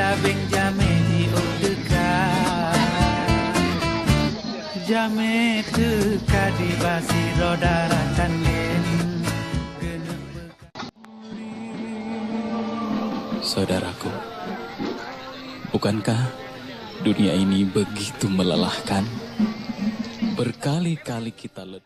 labing jame di dekat jame teka di basi roda racanin. Saudaraku, bukankah dunia ini begitu melelahkan? Berkali-kali kita letih.